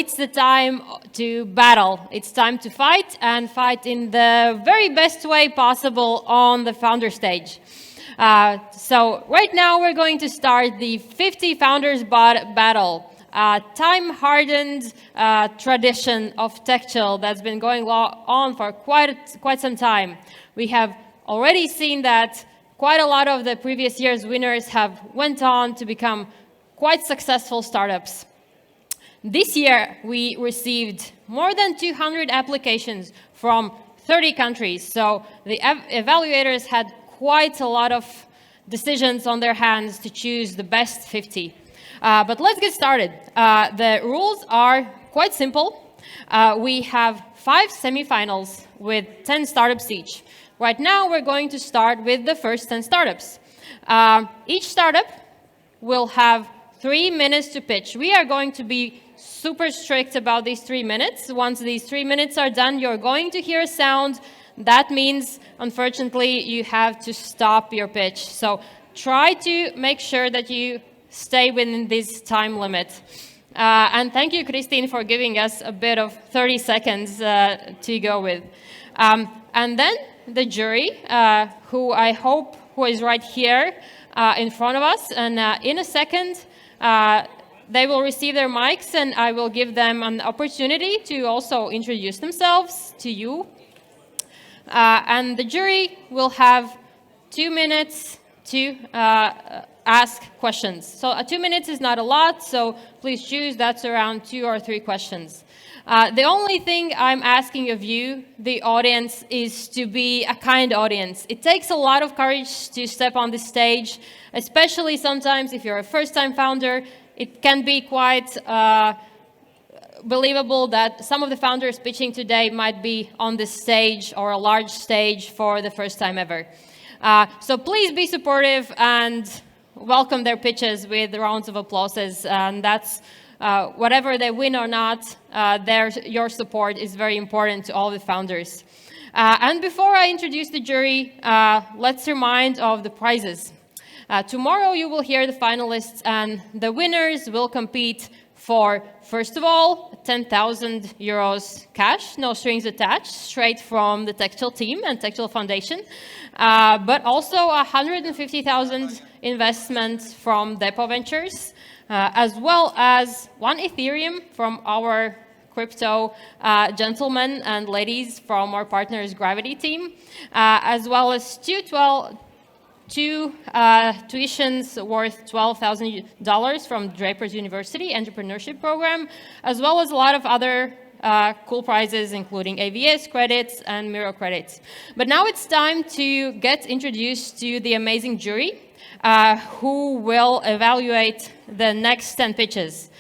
it's the time to battle. It's time to fight, and fight in the very best way possible on the founder stage. So right now we're going to start the 50 Founders Battle, time-hardened tradition of TechChill that's been going on for quite some time. We have already seen that quite a lot of the previous year's winners have went on to become quite successful startups. This year, we received more than 200 applications from 30 countries. So the evaluators had quite a lot of decisions on their hands to choose the best 50. But let's get started. The rules are quite simple. We have 5 semifinals with 10 startups each. Right now, we're going to start with the first 10 startups. Each startup will have 3 minutes to pitch. We are going to be super strict about these 3 minutes. Once these 3 minutes are done, you're going to hear a sound. That means, unfortunately, you have to stop your pitch. So try to make sure that you stay within this time limit. And thank you, Christine, for giving us a bit of 30 seconds to go with. And then the jury, who is right here in front of us. And in a second, they will receive their mics, and I will give them an opportunity to also introduce themselves to you. And the jury will have 2 minutes to ask questions. So 2 minutes is not a lot, so please choose. That's around 2 or 3 questions. The only thing I'm asking of you, the audience, is to be a kind audience. It takes a lot of courage to step on the stage, especially sometimes if you're a first-time founder. It can be quite believable that some of the founders pitching today might be on this stage or a large stage for the first time ever. So please be supportive and welcome their pitches with rounds of applauses. And that's whatever they win or not, your support is very important to all the founders. And before I introduce the jury, let's remind of the prizes. Tomorrow you will hear the finalists, and the winners will compete for, first of all, 10,000 euros cash, no strings attached, straight from the TechChill team and TechChill Foundation, but also 150,000 investment from Depo Ventures, as well as 1 Ethereum from our crypto gentlemen and ladies from our partners Gravity team, as well as two tuitions worth $12,000 from Draper's University Entrepreneurship Program, as well as a lot of other cool prizes, including AVS credits and Miro credits. But now it's time to get introduced to the amazing jury who will evaluate the next 10 pitches.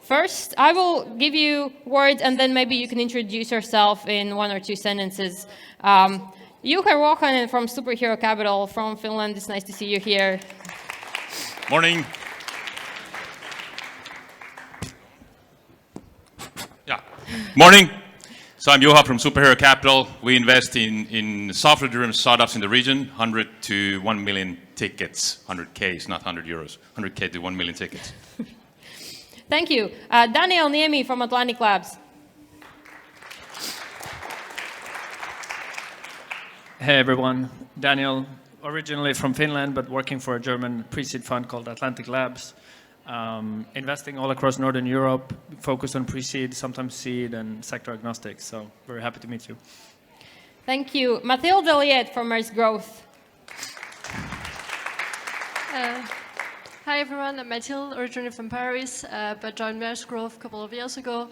First, I will give you words, and then maybe you can introduce yourself in 1 or 2 sentences. Juha Ruohonen from Superhero Capital from Finland. It's nice to see you here. Morning. Yeah. Morning. So I'm Juha from Superhero Capital. We invest in software-driven startups in the region, 100 to 1 million tickets. 100K is not 100 euros. 100K to 1 million tickets. Thank you. Daniel Niemi from Atlantic Labs. Hey everyone, Daniel, originally from Finland, but working for a German pre-seed fund called Atlantic Labs, investing all across Northern Europe, focused on pre-seed, sometimes seed, and sector agnostic. So very happy to meet you. Thank you. Mathilde Deliet from Mers Growth. Hi everyone, I'm Mathilde, originally from Paris, but joined Mers Growth a couple of years ago.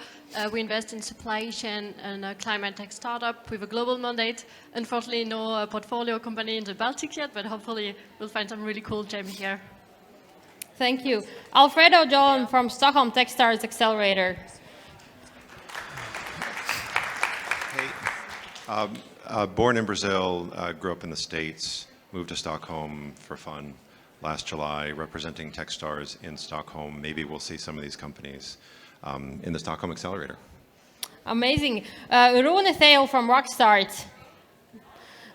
We invest in supply chain and a climate tech startup with a global mandate. Unfortunately, no portfolio company in the Baltics yet, but hopefully we'll find some really cool gems here. Thank you. Alfredo John from Stockholm Techstars Accelerator. Hey, born in Brazil, grew up in the States, moved to Stockholm for fun last July, representing Techstars in Stockholm. Maybe we'll see some of these companies in the Stockholm Accelerator. Amazing. Rune Thale from Rockstart.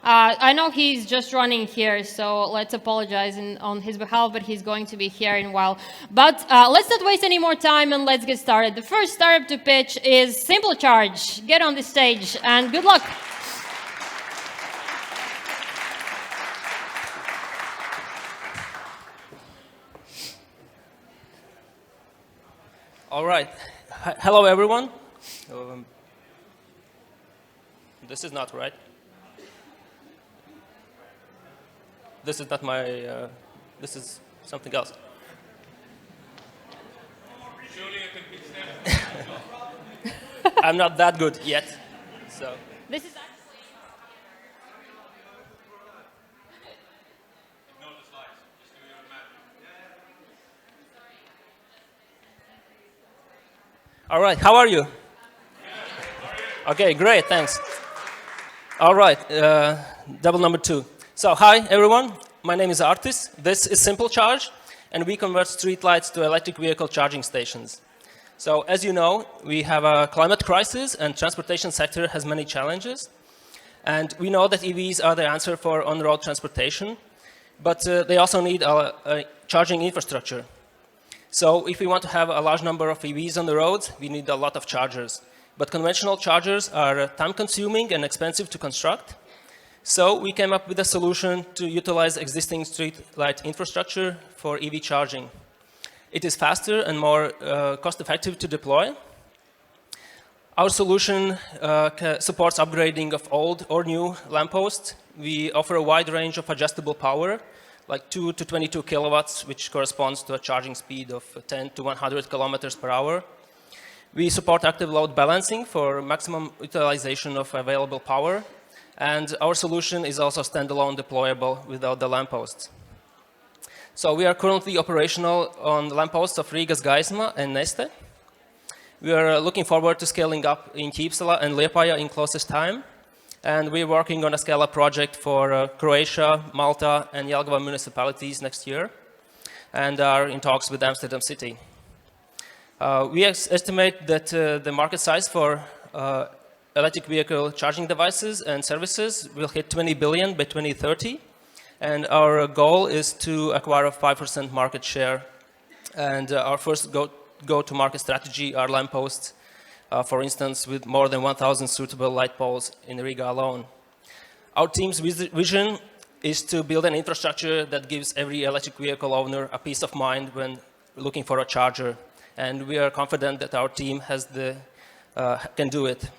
I know he's just running here, so let's apologize on his behalf, but he's going to be here in a while. But let's not waste any more time and let's get started. The first startup to pitch is SimpleCharge. Get on the stage and good luck. All right. Hello, everyone. This is not right. This is not my, this is something else. I'm not that good yet, so. This is All right, how are you? Okay, great, thanks. All right, double number 2. So, hi everyone, my name is Artis, this is SimpleCharge, and we convert streetlights to electric vehicle charging stations. So, as you know, we have a climate crisis and transportation sector has many challenges. And we know that EVs are the answer for on-road transportation, but they also need a charging infrastructure. So if we want to have a large number of EVs on the roads, we need a lot of chargers. But conventional chargers are time-consuming and expensive to construct. So we came up with a solution to utilize existing streetlight infrastructure for EV charging. It is faster and more cost-effective to deploy. Our solution supports upgrading of old or new lampposts. We offer a wide range of adjustable power, like 2 to 22 kilowatts, which corresponds to a charging speed of 10 to 100 kilometers per hour. We support active load balancing for maximum utilization of available power. And our solution is also standalone deployable without the lampposts. So we are currently operational on lampposts of Rigas Gaisma and Neste. We are looking forward to scaling up in Kīpsala and Liepāja in closest time. And we're working on a scale-up project for Croatia, Malta, and Jelgava municipalities next year, and are in talks with Amsterdam City. We estimate that the market size for electric vehicle charging devices and services will hit 20 billion by 2030, and our goal is to acquire a 5% market share. And our first go-to-market strategy are lampposts, for instance, with more than 1,000 suitable light poles in Riga alone. Our team's vision is to build an infrastructure that gives every electric vehicle owner a peace of mind when looking for a charger. And we are confident that our team can do it.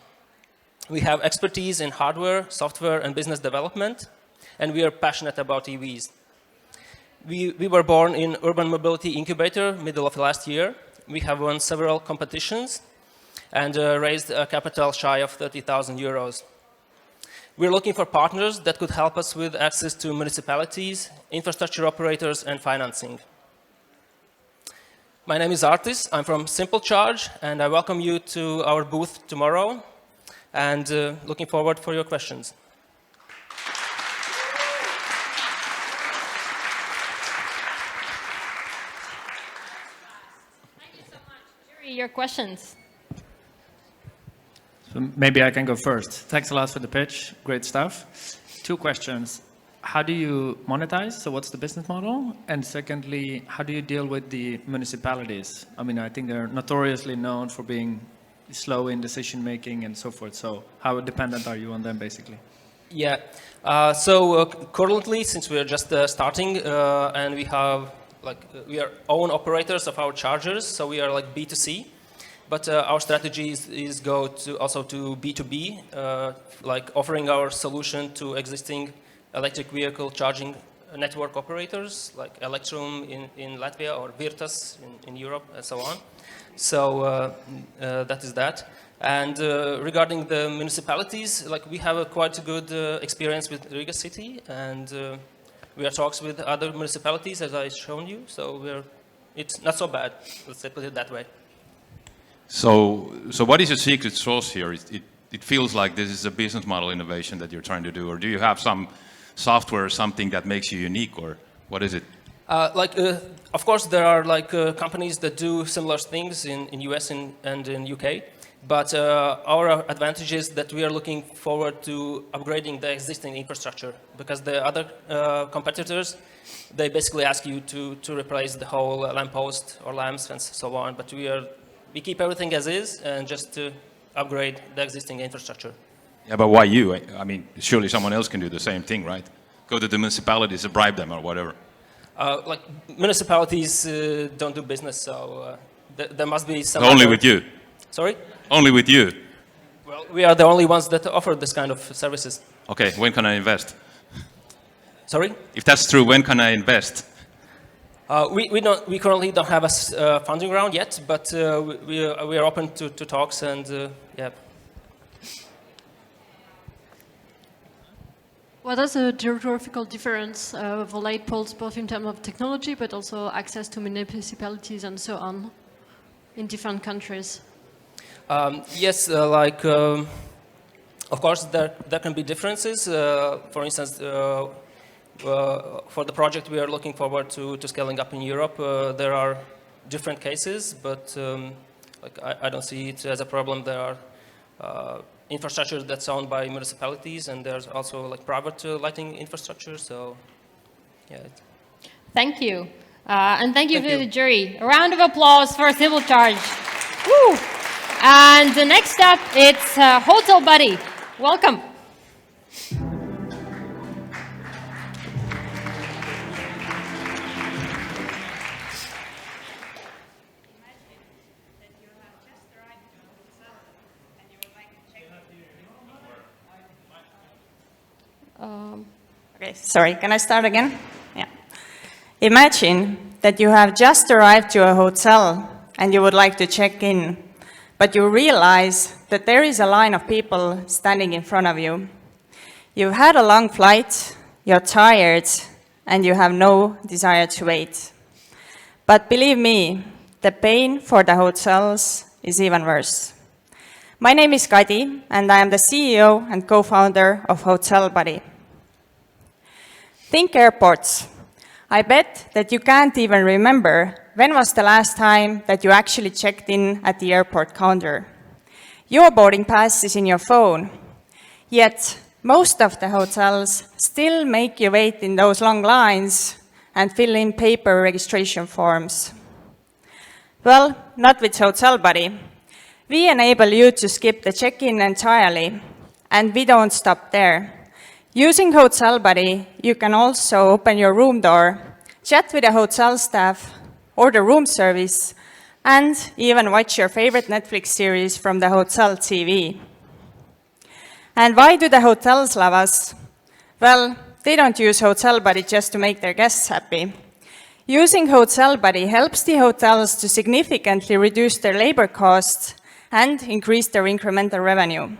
We have expertise in hardware, software, and business development, and we are passionate about EVs. We were born in Urban Mobility Incubator, middle of last year. We have won several competitions and raised a capital shy of 30,000 euros. We're looking for partners that could help us with access to municipalities, infrastructure operators, and financing. My name is Artis, I'm from SimpleCharge, and I welcome you to our booth tomorrow, and looking forward for your questions. Thank you so much. Jury, your questions. So maybe I can go first. Thanks a lot for the pitch. Great stuff. 2 questions. How do you monetize? So what's the business model? And secondly, how do you deal with the municipalities? I mean, I think they're notoriously known for being slow in decision making and so forth. So how dependent are you on them, basically? Yeah. Currently, since we are just starting and we have we are own operators of our chargers, so we are like B2C. But our strategy is go to also to B2B, like offering our solution to existing electric vehicle charging network operators, like Electrum in Latvia or Virtas in Europe and so on. So that is that. And regarding the municipalities, like we have a quite good experience with Riga City, and we are talks with other municipalities, as I shown you. So it's not so bad. Let's put it that way. So what is your secret sauce here? It feels like this is a business model innovation that you're trying to do, or do you have some software or something that makes you unique, or what is it? Of course, there are companies that do similar things in US and in UK, but our advantage is that we are looking forward to upgrading the existing infrastructure, because the other competitors, they basically ask you to replace the whole lamppost or lamps and so on, but we keep everything as is and just to upgrade the existing infrastructure. Yeah, but why you? I mean, surely someone else can do the same thing, right? Go to the municipalities and bribe them or whatever. Municipalities don't do business, so there must be some. Only with you. Sorry? Only with you. Well, we are the only ones that offer this kind of services. Okay, when can I invest? Sorry? If that's true, when can I invest? We currently don't have a funding round yet, but we are open to talks and yeah. What is the geographical difference of the light poles, both in terms of technology, but also access to municipalities and so on, in different countries? Yes, of course, there can be differences. For instance, for the project we are looking forward to scaling up in Europe, there are different cases, but I don't see it as a problem. There are infrastructure that's owned by municipalities, and there's also private lighting infrastructure. So, yeah. Thank you, and thank you to the jury. A round of applause for SimpleCharge. Woo! And the next up, it's HotelBuddy. Welcome. Okay, sorry, can I start again? Yeah. Imagine that you have just arrived to a hotel and you would like to check in, but you realize that there is a line of people standing in front of you. You've had a long flight, you're tired, and you have no desire to wait. But believe me, the pain for the hotels is even worse. My name is Kadi, and I am the CEO and co-founder of HotelBuddy. Think airports. I bet that you can't even remember when was the last time that you actually checked in at the airport counter. Your boarding pass is in your phone. Yet, most of the hotels still make you wait in those long lines and fill in paper registration forms. Well, not with HotelBuddy. We enable you to skip the check-in entirely, and we don't stop there. Using HotelBuddy, you can also open your room door, chat with the hotel staff, order room service, and even watch your favorite Netflix series from the hotel TV. And why do the hotels love us? Well, they don't use HotelBuddy just to make their guests happy. Using HotelBuddy helps the hotels to significantly reduce their labor costs and increase their incremental revenue.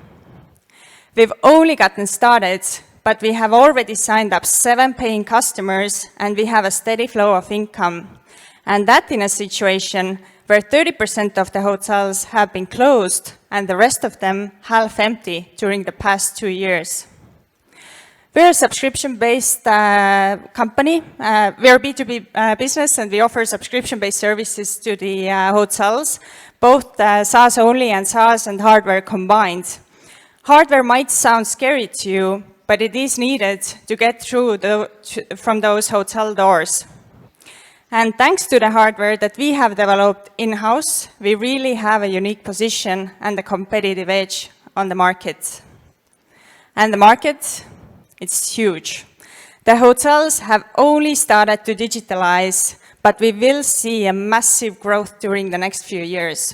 We've only gotten started, but we have already signed up 7 paying customers, and we have a steady flow of income. And that in a situation where 30% of the hotels have been closed and the rest of them half empty during the past 2 years. We're a subscription-based company. We're a B2B business, and we offer subscription-based services to the hotels, both SaaS only and SaaS and hardware combined. Hardware might sound scary to you, but it is needed to get through from those hotel doors. And thanks to the hardware that we have developed in-house, we really have a unique position and a competitive edge on the market. And the market, it's huge. The hotels have only started to digitalize, but we will see a massive growth during the next few years.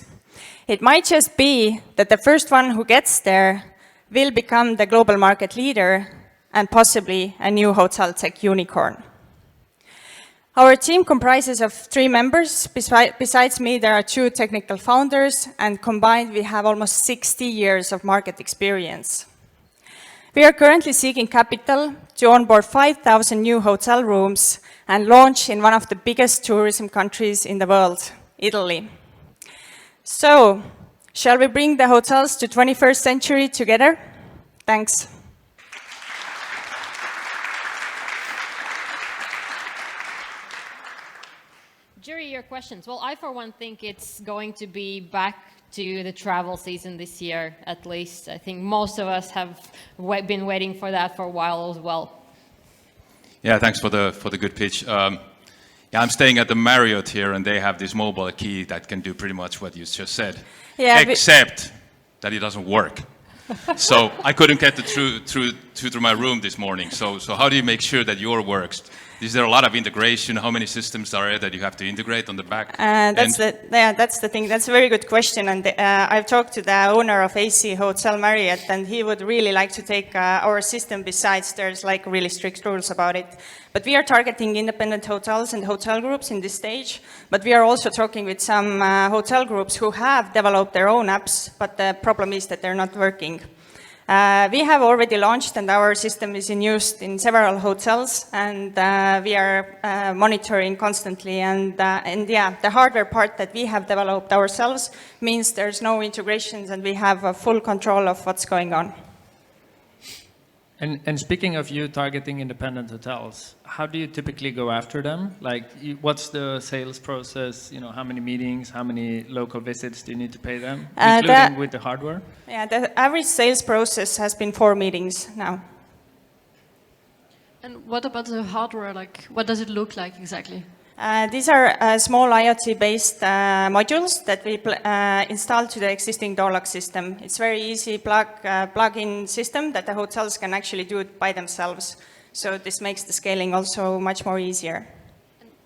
It might just be that the first one who gets there will become the global market leader and possibly a new hotel tech unicorn. Our team comprises of 3 members. Besides me, there are 2 technical founders, and combined we have almost 60 years of market experience. We are currently seeking capital to onboard 5,000 new hotel rooms and launch in one of the biggest tourism countries in the world, Italy. So, shall we bring the hotels to 21st century together? Thanks. your questions. Well, I, for one, think it's going to be back to the travel season this year, at least. I think most of us have been waiting for that for a while as well. Yeah, thanks for the good pitch. Yeah, I'm staying at the Marriott here, and they have this mobile key that can do pretty much what you just said, Yeah, except that it doesn't work. So I couldn't get through my room this morning. So how do you make sure that yours works? Is there a lot of integration? How many systems are there that you have to integrate on the back that's the thing. That's a very good question. And I've talked to the owner of AC Hotel Marriott, and he would really like to take our system. Besides, there's like really strict rules about it. But we are targeting independent hotels and hotel groups in this stage. But we are also talking with some hotel groups who have developed their own apps, but the problem is that they're not working. We have already launched, and our system is in use in several hotels, and we are monitoring constantly. And yeah, the hardware part that we have developed ourselves means there's no integrations, and we have full control of what's going on. And speaking of you targeting independent hotels, how do you typically go after them? Like, what's the sales process? You know, how many meetings, how many local visits do you need to pay them, including with the hardware? Yeah, the average sales process has been 4 meetings now. And what about the hardware? Like, what does it look like exactly? These are small IoT-based modules that we install to the existing door-lock system. It's very easy plug-in system that the hotels can actually do it by themselves. So this makes the scaling also much more easier.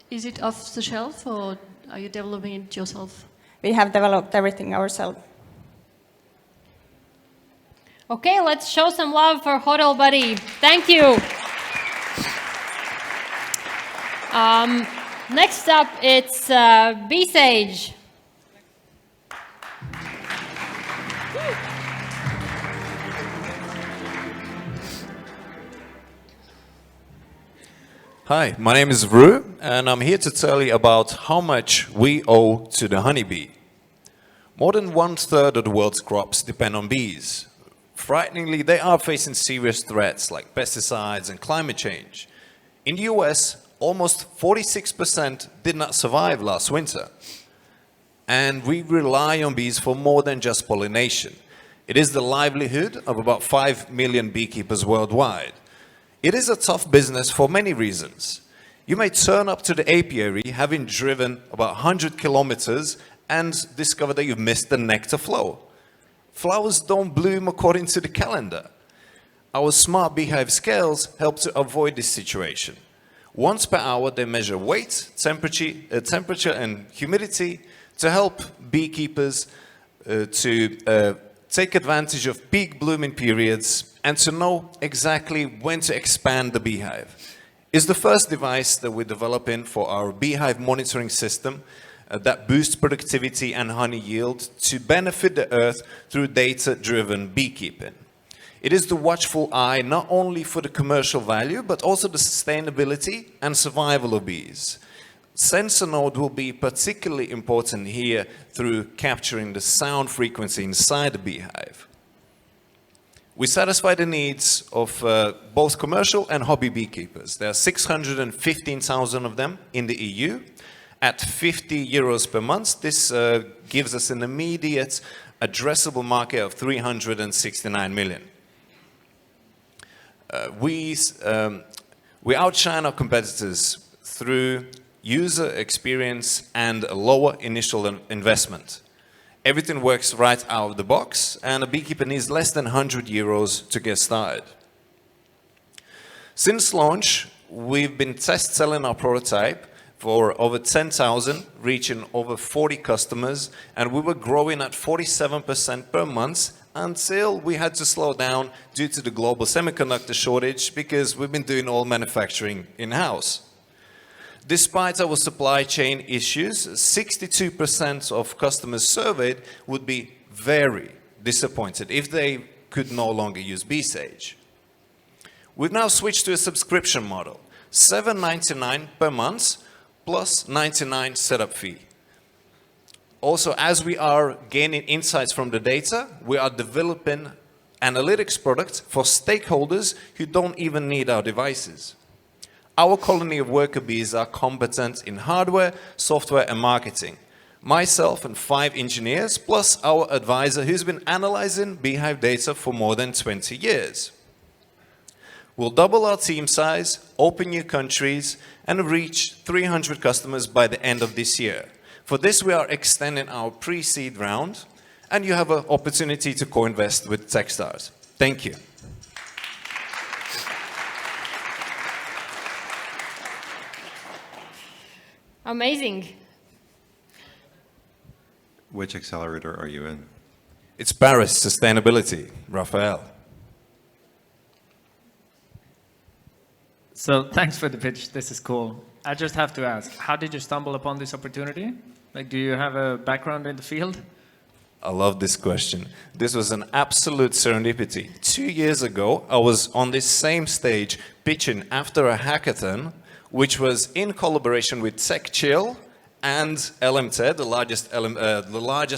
Is it off the shelf, or are you developing it yourself? We have developed everything ourselves. Okay, let's show some love for HotelBuddy. Thank you. Next up, it's BeeSage. Hi, my name is Ru, and I'm here to tell you about how much we owe to the honeybee. More than 1/3 of the world's crops depend on bees. Frighteningly, they are facing serious threats like pesticides and climate change. In the US, almost 46% did not survive last winter. And we rely on bees for more than just pollination. It is the livelihood of about 5 million beekeepers worldwide. It is a tough business for many reasons. You may turn up to the apiary having driven about 100 kilometers and discover that you've missed the nectar flow. Flowers don't bloom according to the calendar. Our smart beehive scales help to avoid this situation. Once per hour, they measure weight, temperature and humidity to help beekeepers to take advantage of peak blooming periods and to know exactly when to expand the beehive. It's the first device that we're developing for our beehive monitoring system that boosts productivity and honey yield to benefit the earth through data-driven beekeeping. It is the watchful eye not only for the commercial value, but also the sustainability and survival of bees. Sensor node will be particularly important here through capturing the sound frequency inside the beehive. We satisfy the needs of both commercial and hobby beekeepers. There are 615,000 of them in the EU. At 50 euros per month, this gives us an immediate addressable market of 369 million. We outshine our competitors through user experience and a lower initial investment. Everything works right out of the box, and a beekeeper needs less than 100 euros to get started. Since launch, we've been test selling our prototype for over 10,000, reaching over 40 customers, and we were growing at 47% per month until we had to slow down due to the global semiconductor shortage because we've been doing all manufacturing in-house. Despite our supply chain issues, 62% of customers surveyed would be very disappointed if they could no longer use BeeSage. We've now switched to a subscription model, $7.99 per month plus $99 setup fee. Also, as we are gaining insights from the data, we are developing analytics products for stakeholders who don't even need our devices. our colony of worker bees are competent in hardware, software, and marketing. Myself and 5 engineers, plus our advisor who's been analyzing beehive data for more than 20 years. We'll double our team size, open new countries, and reach 300 customers by the end of this year. For this, we are extending our pre-seed round, and you have an opportunity to co-invest with Techstars. Thank you. Amazing. Which accelerator are you in? It's Paris Sustainability, Raphael. So thanks for the pitch. This is cool. I just have to ask, how did you stumble upon this opportunity? Like, do you have a background in the field? I love this question. This was an absolute serendipity. 2 years ago, I was on this same stage pitching after a hackathon, which was in collaboration with TechChill and LMT, the largest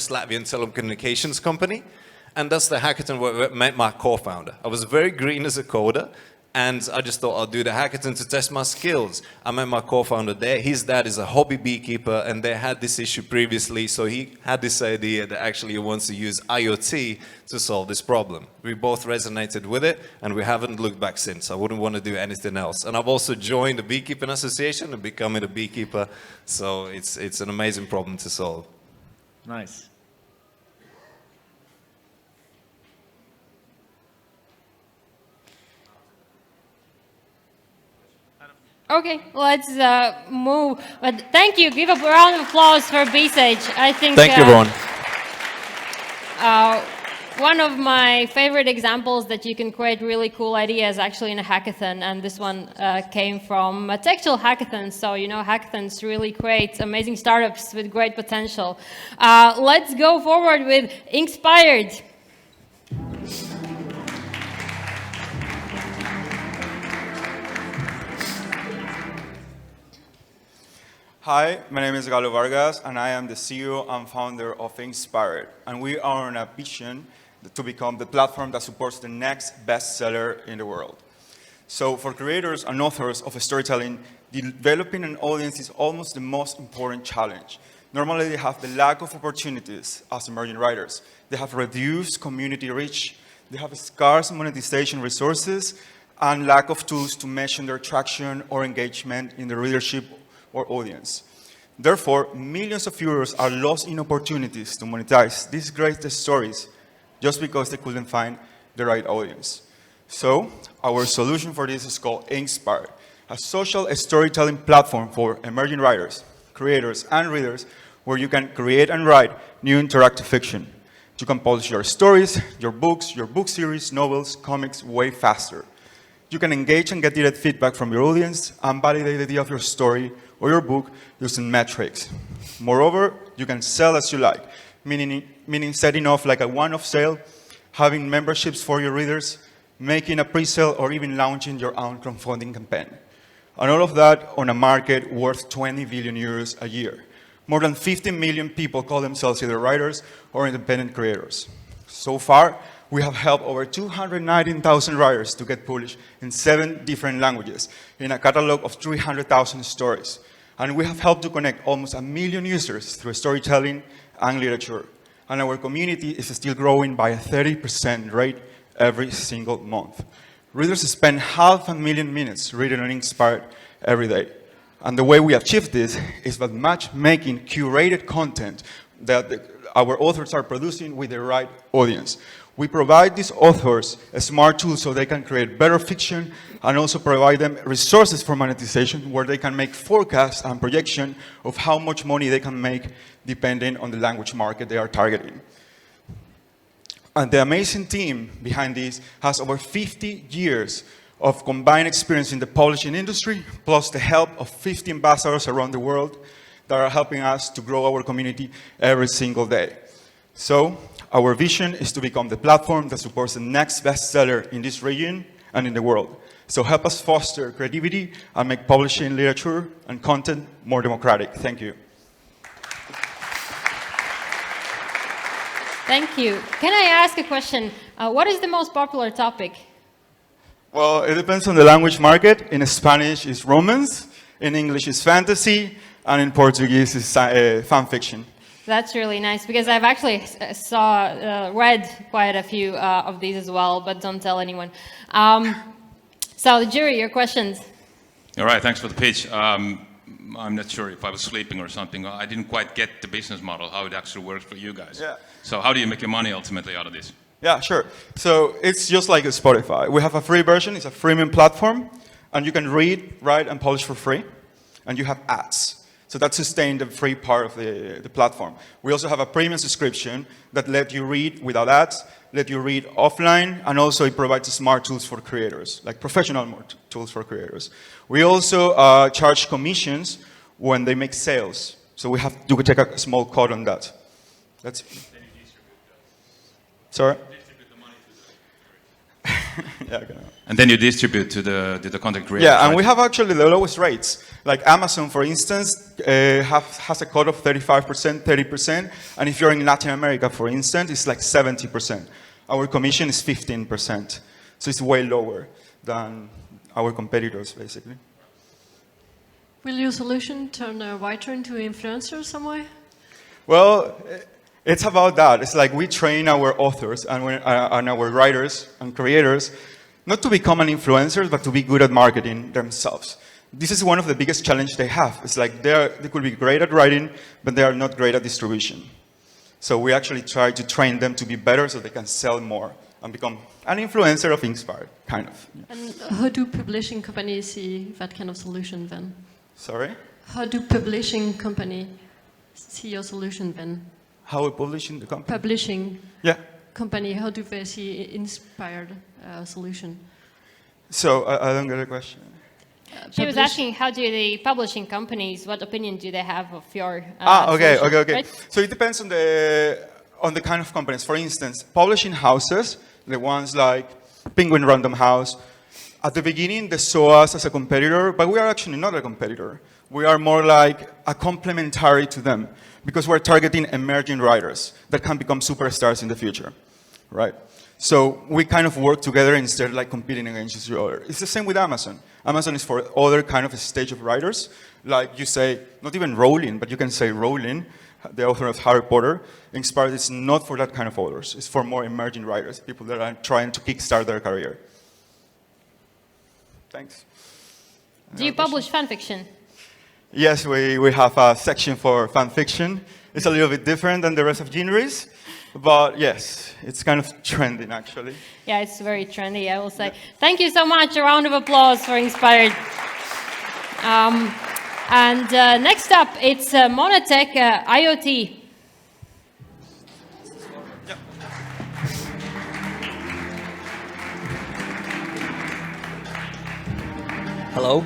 Latvian telecommunications company. And that's the hackathon where I met my co-founder. I was very green as a coder, and I just thought I'll do the hackathon to test my skills. I met my co-founder there. His dad is a hobby beekeeper, and they had this issue previously, so he had this idea that actually he wants to use IoT to solve this problem. We both resonated with it, and we haven't looked back since. I wouldn't want to do anything else. And I've also joined the Beekeeping Association and becoming a beekeeper, so it's an amazing problem to solve. Nice. Okay, let's move. But thank you. Give a round of applause for BeeSage. I think. Thank you, everyone. One of my favorite examples that you can create really cool ideas actually in a hackathon, and this one came from a TechChill hackathon. So, you know, hackathons really create amazing startups with great potential. Let's go forward with Inkspired. Hi, my name is Galo Vargas, and I am the CEO and founder of Inkspired. And we are on a vision to become the platform that supports the next bestseller in the world. So for creators and authors of storytelling, developing an audience is almost the most important challenge. Normally, they have the lack of opportunities as emerging writers. They have reduced community reach, they have scarce monetization resources, and lack of tools to measure their traction or engagement in the readership or audience. Therefore, millions of euros are lost in opportunities to monetize these great stories just because they couldn't find the right audience. So, our solution for this is called Inkspired, a social storytelling platform for emerging writers, creators, and readers where you can create and write new interactive fiction. You can publish your stories, your books, your book series, novels, comics way faster. You can engage and get direct feedback from your audience and validate the idea of your story or your book using metrics. Moreover, you can sell as you like, meaning setting off like a one-off sale, having memberships for your readers, making a pre-sale, or even launching your own crowdfunding campaign. And all of that on a market worth 20 billion euros a year. More than 50 million people call themselves either writers or independent creators. So far, we have helped over 219,000 writers to get published in 7 different languages in a catalog of 300,000 stories. And we have helped to connect almost 1 million users through storytelling and literature. And our community is still growing by a 30% rate every single month. Readers spend 500,000 minutes reading on Inkspired every day. And the way we achieve this is by matchmaking curated content that our authors are producing with the right audience. We provide these authors a smart tool so they can create better fiction and also provide them resources for monetization where they can make forecasts and projection of how much money they can make depending on the language market they are targeting. And the amazing team behind this has over 50 years of combined experience in the publishing industry, plus the help of 50 ambassadors around the world that are helping us to grow our community every single day. So, our vision is to become the platform that supports the next bestseller in this region and in the world. So help us foster creativity and make publishing literature and content more democratic. Thank you. Thank you. Can I ask a question? What is the most popular topic? Well, it depends on the language market. In Spanish, it's romance. In English, it's fantasy. And in Portuguese, it's fan fiction. That's really nice because I've actually read quite a few of these as well, but don't tell anyone. So the jury, your questions. All right, thanks for the pitch. I'm not sure if I was sleeping or something. I didn't quite get the business model, how it actually works for you guys. Yeah. So how do you make your money ultimately out of this? Yeah, sure. So it's just like Spotify. We have a free version. It's a freemium platform. And you can read, write, and publish for free. And you have ads. So that sustains the free part of the platform. We also have a premium subscription that let you read without ads, let you read offline, and also it provides smart tools for creators, like professional tools for creators. We also charge commissions when they make sales. So you could take a small cut on that. That's. Sorry? Yeah, okay. And then you distribute to the content creators. Yeah, and right? we have actually the lowest rates. Like Amazon, for instance, has a cut of 35%, 30%. And if you're in Latin America, for instance, it's like 70%. Our commission is 15%. So it's way lower than our competitors, basically. Will your solution turn a writer into an influencer some way? Well, it's about that. It's like we train our authors and our writers and creators not to become an influencer, but to be good at marketing themselves. This is one of the biggest challenges they have. It's like they could be great at writing, but they are not great at distribution. So we actually try to train them to be better so they can sell more and become an influencer of Inkspired, kind of. And how do publishing companies see that kind of solution then? Sorry? How do publishing companies see your solution then? How we publish in the company? Publishing Yeah. company, how do they see Inspired solution? So I don't get the question. She was asking, how do the publishing companies, what opinion do they have of your Okay. solution, right? So it depends on the kind of companies. For instance, publishing houses, the ones like Penguin Random House, at the beginning they saw us as a competitor, but we are actually not a competitor. We are more like a complementary to them because we're targeting emerging writers that can become superstars in the future, right? So we kind of work together instead of like competing against each other. It's the same with Amazon. Amazon is for other kind of stage of writers, like you say, not even Rowling, but you can say Rowling, the author of Harry Potter. Inspired is not for that kind of authors. It's for more emerging writers, people that are trying to kickstart their career. Thanks. Do you publish fan fiction? Yes, we have a section for fan fiction. It's a little bit different than the rest of genres, but yes, it's kind of trending actually. Yeah, it's very trendy, I will say. Thank you so much. A round of applause for Inspired. Next up, it's MonaTek IoT. Hello.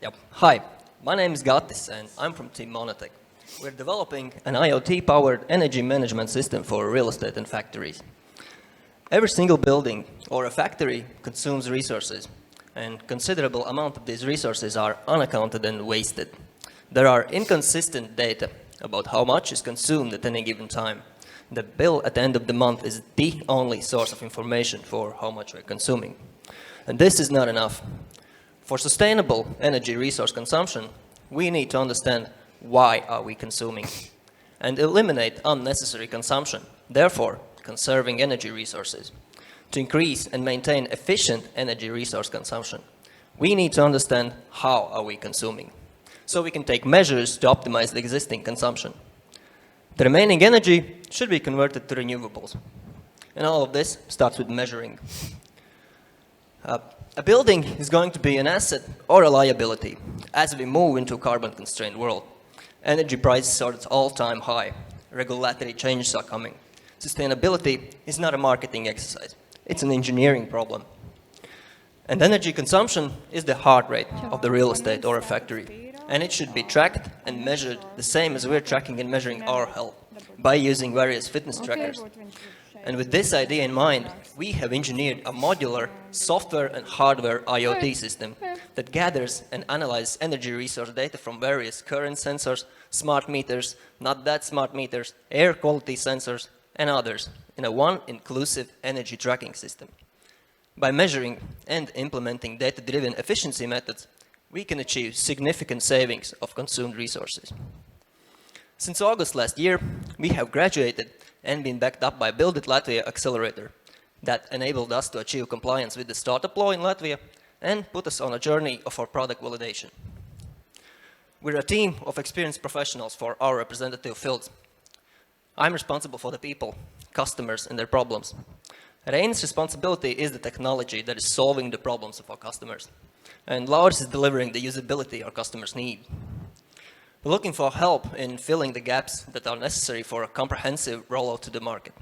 Yep. Hi, my name is Gattis and I'm from Team MonaTek. We're developing an IoT-powered energy management system for real estate and factories. Every single building or a factory consumes resources, and considerable amount of these resources are unaccounted and wasted. There are inconsistent data about how much is consumed at any given time. The bill at the end of the month is the only source of information for how much we're consuming. And this is not enough. For sustainable energy resource consumption, we need to understand why are we consuming and eliminate unnecessary consumption, therefore conserving energy resources. To increase and maintain efficient energy resource consumption, we need to understand how are we consuming, so we can take measures to optimize the existing consumption. The remaining energy should be converted to renewables. And all of this starts with measuring. A building is going to be an asset or a liability as we move into a carbon-constrained world. Energy prices are at all-time high. Regulatory changes are coming. Sustainability is not a marketing exercise. It's an engineering problem. And energy consumption is the heart rate of the real estate or a factory. And it should be tracked and measured the same as we're tracking and measuring our health by using various fitness trackers. And with this idea in mind, we have engineered a modular software and hardware IoT system that gathers and analyzes energy resource data from various current sensors, smart meters, not that smart meters, air quality sensors, and others in a one inclusive energy tracking system. By measuring and implementing data-driven efficiency methods, we can achieve significant savings of consumed resources. Since August last year, we have graduated and been backed up by Build It Latvia Accelerator that enabled us to achieve compliance with the startup law in Latvia and put us on a journey of our product validation. We're a team of experienced professionals for our representative fields. I'm responsible for the people, customers, and their problems. Rein's responsibility is the technology that is solving the problems of our customers, and Lars is delivering the usability our customers need. We're looking for help in filling the gaps that are necessary for a comprehensive rollout to the market.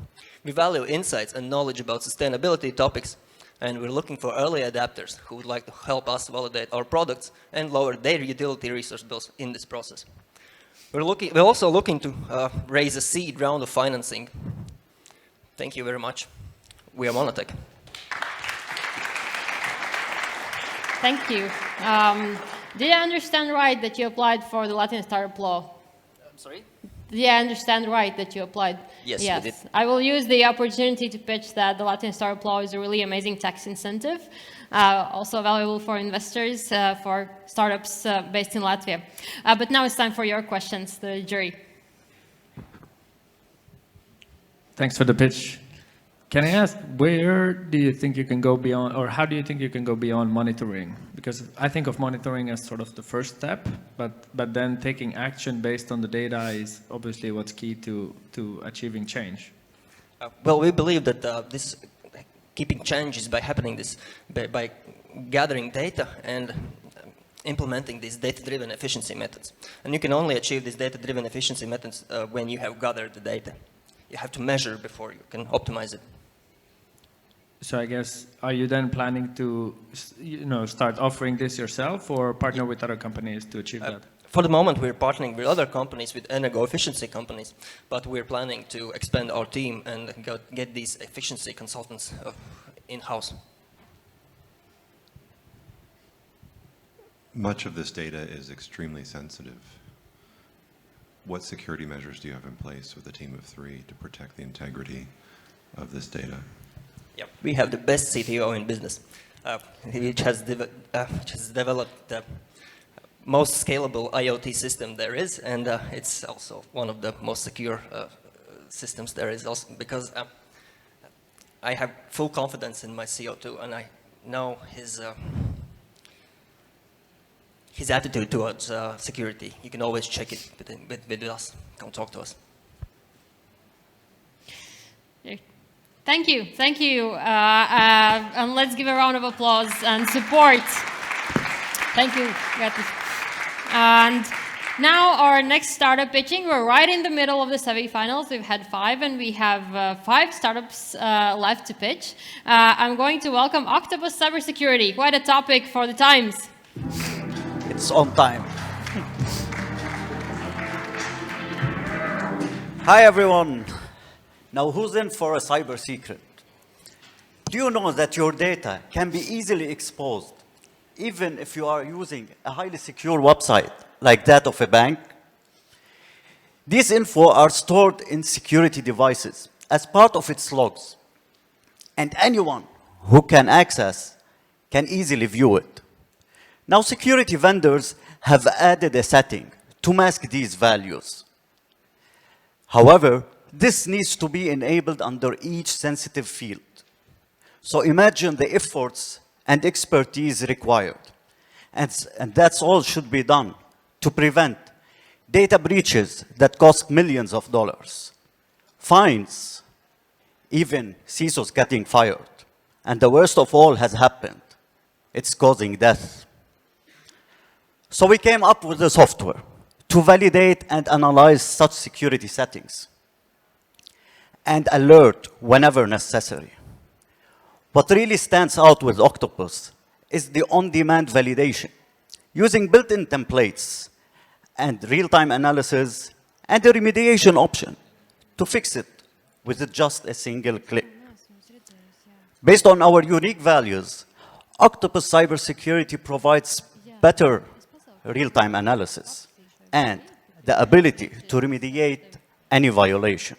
We value insights and knowledge about sustainability topics, and we're looking for early adapters who would like to help us validate our products and lower their utility resource bills in this process. We're also looking to raise a seed round of financing. Thank you very much. We are MonaTek. Thank you. Did I understand right that you applied for the Latvian startup law? I'm sorry? Did I understand right that you applied? Yes, you did. I will use the opportunity to pitch that the Latvian startup law is a really amazing tax incentive, also valuable for investors, for startups based in Latvia. But now it's time for your questions, the jury. Thanks for the pitch. Can I ask, where do you think you can go beyond, or how do you think you can go beyond monitoring? Because I think of monitoring as sort of the first step, but then taking action based on the data is obviously what's key to achieving change. Well, we believe that this keeping change is by by gathering data and implementing these data-driven efficiency methods. And you can only achieve these data-driven efficiency methods when you have gathered the data. You have to measure before you can optimize it. So I guess, are you then planning to, start offering this yourself or partner with other companies to achieve that? For the moment, we're partnering with other companies, with energo efficiency companies, but we're planning to expand our team and get these efficiency consultants in-house. Much of this data is extremely sensitive. What security measures do you have in place with a team of 3 to protect the integrity of this data? Yep. We have the best CTO in business, which has developed the most scalable IoT system there is, and it's also one of the most secure systems there is, also because I have full confidence in my CO2, and I know his attitude towards security. You can always check it with us. Come talk to us. Thank you. Thank you. And let's give a round of applause and support. Thank you. And now our next startup pitching. We're right in the middle of the semi-finals. We've had 5, and we have 5 startups left to pitch. I'm going to welcome Octopus Cybersecurity. Quite a topic for the times. It's on time. Hi, everyone. Now, who's in for a cyber secret? Do you know that your data can be easily exposed, even if you are using a highly secure website like that of a bank? These info are stored in security devices as part of its logs, and anyone who can access can easily view it. Now, security vendors have added a setting to mask these values. However, this needs to be enabled under each sensitive field. So imagine the efforts and expertise required. And that's all should be done to prevent data breaches that cost millions of dollars, fines, even CISOs getting fired. And the worst of all has happened. It's causing death. So we came up with the software to validate and analyze such security settings and alert whenever necessary. What really stands out with Octopus is the on-demand validation, using built-in templates and real-time analysis and a remediation option to fix it with just a single click. Based on our unique values, Octopus Cybersecurity provides better real-time analysis and the ability to remediate any violation.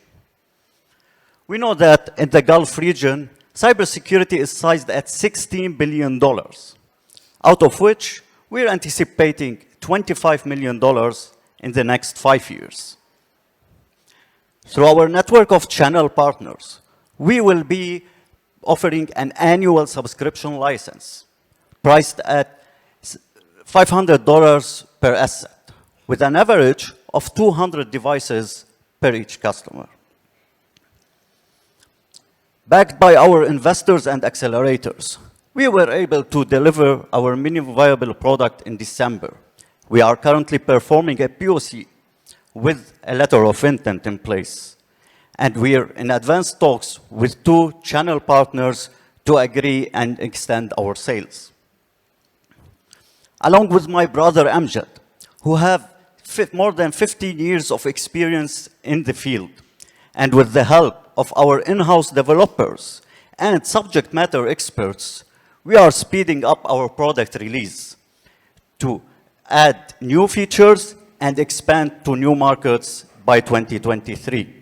We know that in the Gulf region, cybersecurity is sized at $16 billion, out of which we're anticipating $25 million in the next 5 years. Through our network of channel partners, we will be offering an annual subscription license priced at $500 per asset, with an average of 200 devices per each customer. Backed by our investors and accelerators, we were able to deliver our minimum viable product in December. We are currently performing a POC with a letter of intent in place. And we are in advanced talks with 2 channel partners to agree and extend our sales. Along with my brother Amjad, who have more than 15 years of experience in the field, and with the help of our in-house developers and subject matter experts, we are speeding up our product release to add new features and expand to new markets by 2023.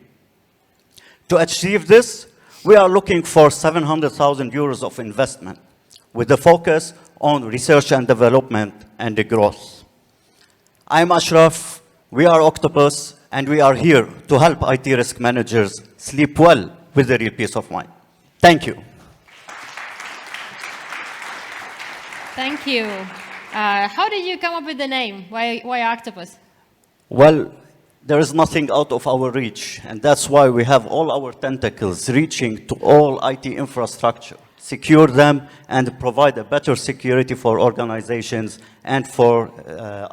To achieve this, we are looking for 700,000 euros of investment, with a focus on research and development and the growth. I'm Ashraf, we are Octopus, and we are here to help IT risk managers sleep well with a real peace of mind. Thank you. Thank you. How did you come up with the name? Why Octopus? Well, there is nothing out of our reach, and that's why we have all our tentacles reaching to all IT infrastructure, secure them, and provide a better security for organizations and for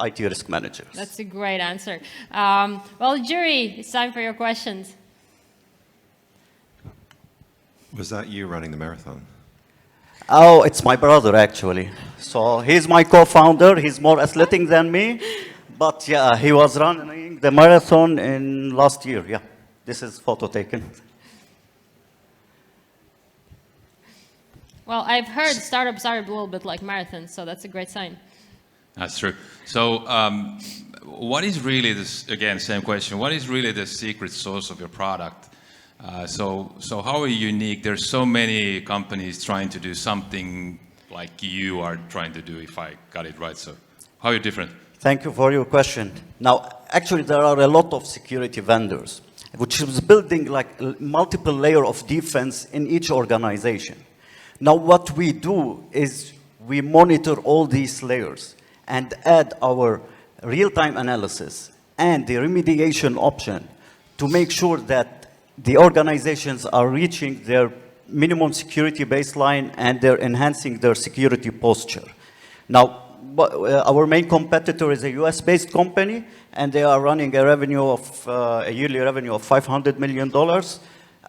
IT risk managers. That's a great answer. Well, jury, it's time for your questions. Was that you running the marathon? Oh, it's my brother, actually. So he's my co-founder. He's more athletic than me. But yeah, he was running the marathon in last year. Yeah, this is photo taken. Well, I've heard startups are a little bit like marathons, so that's a great sign. That's true. So what is really this, again, same question, what is really the secret sauce of your product? So how are you unique? There's so many companies trying to do something like you are trying to do, if I got it right. So how are you different? Thank you for your question. Now, actually, there are a lot of security vendors, which is building like multiple layer of defense in each organization. Now, what we do is we monitor all these layers and add our real-time analysis and the remediation option to make sure that the organizations are reaching their minimum security baseline and they're enhancing their security posture. Now, our main competitor is a US-based company, and they are running a revenue of a yearly revenue of $500 million,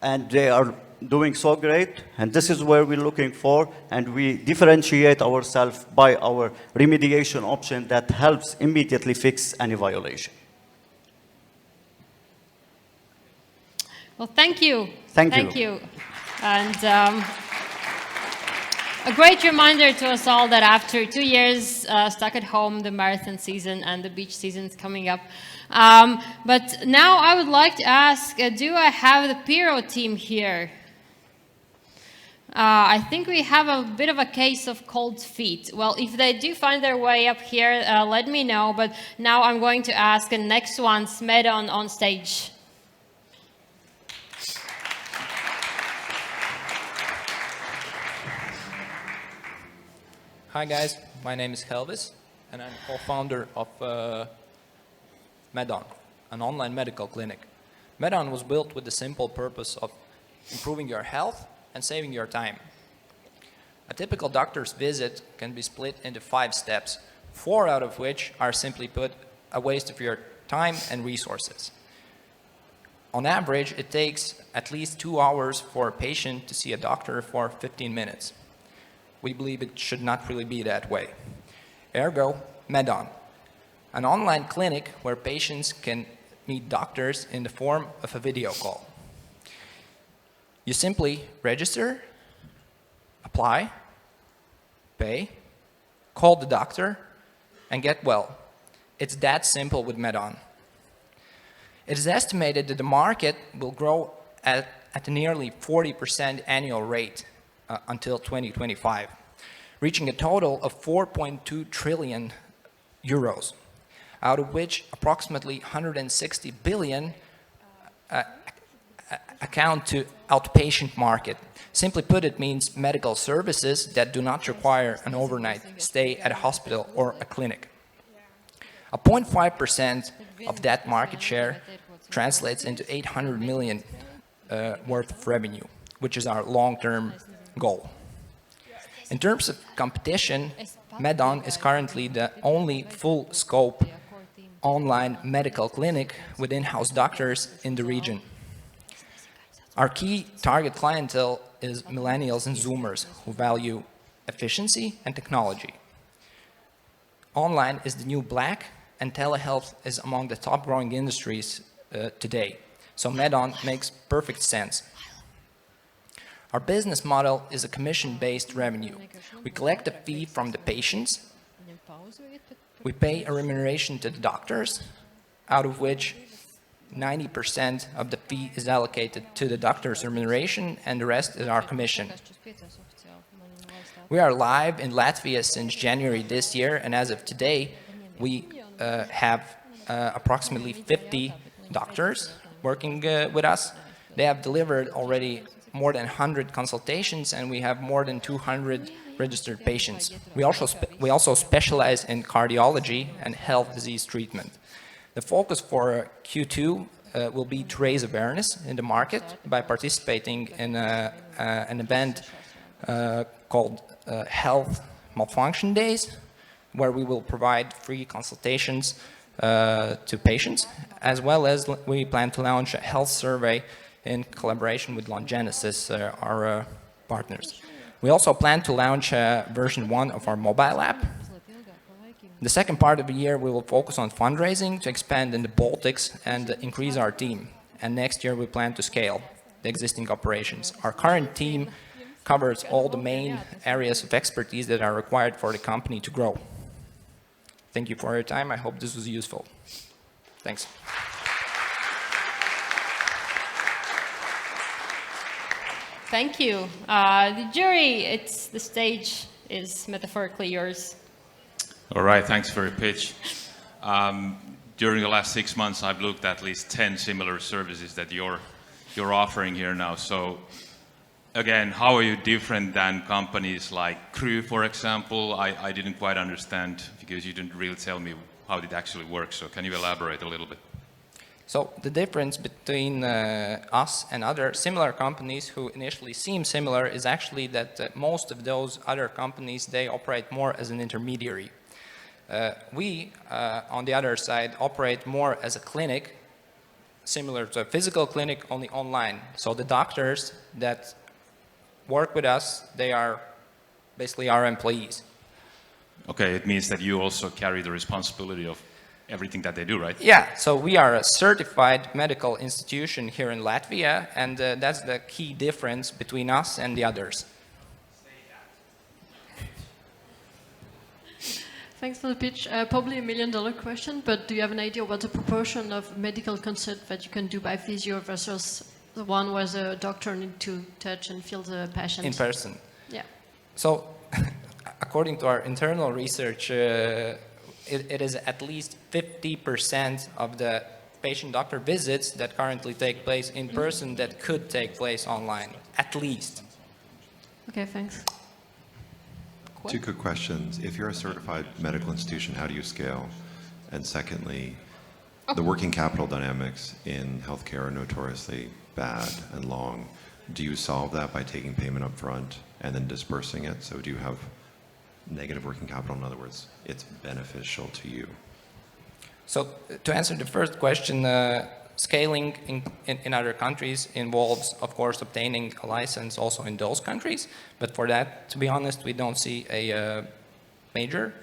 and they are doing so great. And this is where we're looking for, and we differentiate ourselves by our remediation option that helps immediately fix any violation. Well, thank you. Thank you. And a great reminder to us all that after 2 years stuck at home, the marathon season and the beach season is coming up. But now I would like to ask, do I have the Piro team here? I think we have a bit of a case of cold feet. Well, if they do find their way up here, let me know. But now I'm going to ask the next one's MEDON on stage. Hi guys, my name is Helvis, and I'm co-founder of MEDON, an online medical clinic. MEDON was built with the simple purpose of improving your health and saving your time. A typical doctor's visit can be split into 5 steps, 4 out of which are simply put a waste of your time and resources. On average, it takes at least 2 hours for a patient to see a doctor for 15 minutes. We believe it should not really be that way. Ergo, MEDON, an online clinic where patients can meet doctors in the form of a video call. You simply register, apply, pay, call the doctor, and get well. It's that simple with MEDON. It is estimated that the market will grow at at a nearly 40% annual rate until 2025, reaching a total of 4.2 trillion euros, out of which approximately 160 billion account to outpatient market. Simply put, it means medical services that do not require an overnight stay at a hospital or a clinic. A 0.5% of that market share translates into 800 million worth of revenue, which is our long-term goal. In terms of competition, MEDON is currently the only full-scope online medical clinic with in-house doctors in the region. Our key target clientele is millennials and Zoomers who value efficiency and technology. Online is the new black, and telehealth is among the top growing industries today. So MEDON makes perfect sense. Our business model is a commission-based revenue. We collect a fee from the patients. We pay a remuneration to the doctors, out of which 90% of the fee is allocated to the doctor's remuneration, and the rest is our commission. We are live in Latvia since January this year, and as of today, we have approximately 50 doctors working with us. They have delivered already more than 100 consultations, and we have more than 200 registered patients. We also specialize in cardiology and health disease treatment. The focus for Q2 will be to raise awareness in the market by participating in an event called Health Malfunction Days, where we will provide free consultations to patients, as well as we plan to launch a health survey in collaboration with Longenesis, our partners. We also plan to launch version 1 of our mobile app. The second part of the year, we will focus on fundraising to expand in the Baltics and increase our team. And next year, we plan to scale the existing operations. Our current team covers all the main areas of expertise that are required for the company to grow. Thank you for your time. I hope this was useful. Thanks. Thank you. The jury, the stage is metaphorically yours. All right, thanks for your pitch. During the last 6 months, I've looked at least 10 similar services that you're offering here now. So again, how are you different than companies like Crew, for example? I didn't quite understand because you didn't really tell me how it actually works. So can you elaborate a little bit? So the difference between us and other similar companies who initially seem similar is actually that most of those other companies, they operate more as an intermediary. We, on the other side, operate more as a clinic, similar to a physical clinic, only online. So the doctors that work with us, they are basically our employees. Okay, it means that you also carry the responsibility of everything that they do, right? Yeah, so we are a certified medical institution here in Latvia, and that's the key difference between us and the others. Thanks for the pitch. Probably $1 million question, but do you have an idea what the proportion of medical consult that you can do by physio versus the one where the doctor needs to touch and feel the patient? In person. Yeah. So, according to our internal research, it is at least 50% of the patient-doctor visits that currently take place in person that could take place online, at least. Okay, thanks. Two quick questions. If you're a certified medical institution, how do you scale? And secondly, the working capital dynamics in healthcare are notoriously bad and long. Do you solve that by taking payment up front and then dispersing it? So do you have negative working capital? In other words, it's beneficial to you. So to answer the first question, scaling in other countries involves, of course, obtaining a license also in those countries. But for that, to be honest, we don't see a major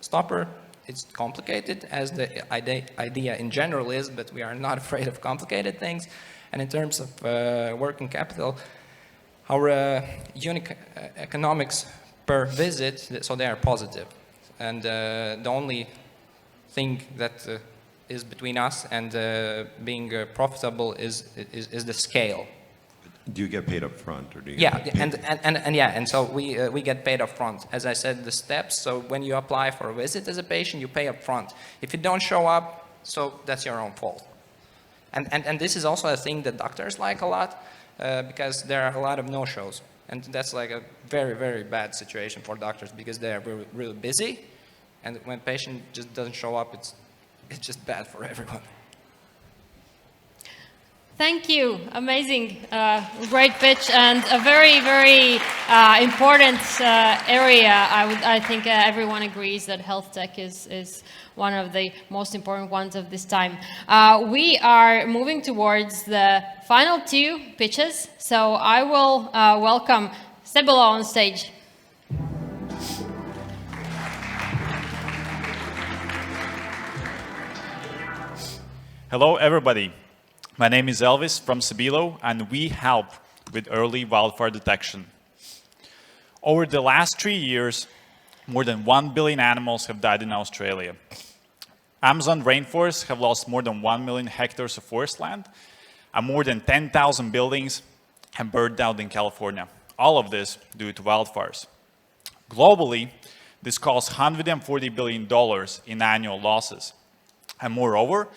stopper. It's complicated, as the idea in general is, but we are not afraid of complicated things. And in terms of working capital, our unit economics per visit, so they are positive. And the only thing that is between us and being profitable is the scale. Do you get paid up front, or do you? Yeah, get paid? and so we get paid up front. As I said, the steps. So when you apply for a visit as a patient, you pay up front. If you don't show up, so that's your own fault. And this is also a thing that doctors like a lot, because there are a lot of no-shows, and that's like a very, very bad situation for doctors because they are really, really busy, and when patient just doesn't show up, it's just bad for everyone. Thank you. Amazing. Great pitch and a very, very important area. I think everyone agrees that health tech is one of the most important ones of this time. We are moving towards the final two pitches. So I will welcome Sebelo on stage. Hello, everybody. My name is Elvis from Sebelo, and we help with early wildfire detection. Over the last 3 years, more than 1 billion animals have died in Australia. Amazon rainforests have lost more than 1 million hectares of forest land, and more than 10,000 buildings have burned down in California. All of this due to wildfires. Globally, this costs $140 billion in annual losses. And moreover,